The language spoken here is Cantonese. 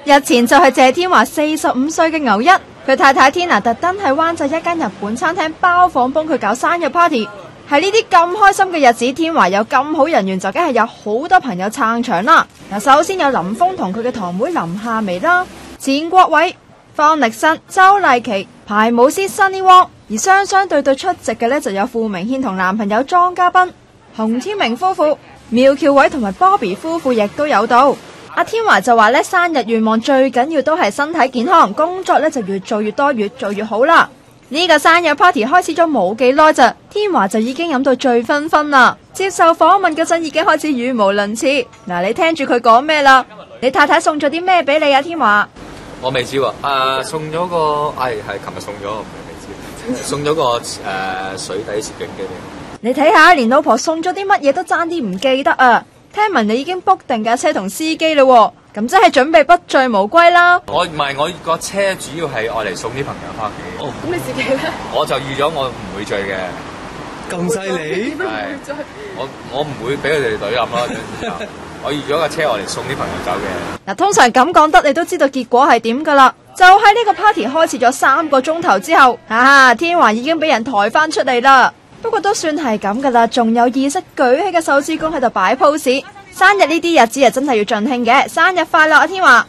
日前就係謝天華45歲嘅牛一，佢太太天娜特登喺灣仔一間日本餐廳包房幫佢搞生日 party。喺呢啲咁開心嘅日子，天華有咁好人緣，就梗係有好多朋友撐場啦。嗱，首先有林峰同佢嘅堂妹林夏薇啦，錢國偉、方力申、周麗淇、排舞師 Sunny Wong， 而雙雙對對出席嘅呢，就有傅明軒同男朋友莊家彬、洪天明夫婦、苗僑偉同埋 Bobby 夫婦亦都有到。阿天華就話呢，生日願望最緊要都係身體健康，工作呢就越做越多，越做越好啦。呢個生日 party 開始咗冇幾耐咋，天華就已經飲到醉醺醺啦。接受訪問嗰陣已經開始語無倫次。嗱，你聽住佢講咩啦？你太太送咗啲咩俾你啊？天華，我未知喎，送咗個，係琴日送咗，唔係未知，送咗個水底攝影機俾我。你睇下，連老婆送咗啲乜嘢都爭啲唔記得啊！聽聞你已經 book 定架車同司機啦喎，咁真係準備不醉無歸啦！我唔係，我個車主要係愛嚟送啲朋友翻屋企。哦，咁你自己咧？我就預咗我唔會醉嘅。咁犀利？係，我唔會俾佢哋隊冧咯。我預咗架車愛嚟送啲朋友走嘅。嗱，通常咁講得，你都知道結果係點噶啦。就喺呢個 party 開始咗3個鐘頭之後，天華已經俾人抬翻出嚟啦。不過都算係咁噶啦，仲有意識舉起嘅手指公喺度擺 pose。生日呢啲日子真係要盡興嘅，生日快樂啊，天華！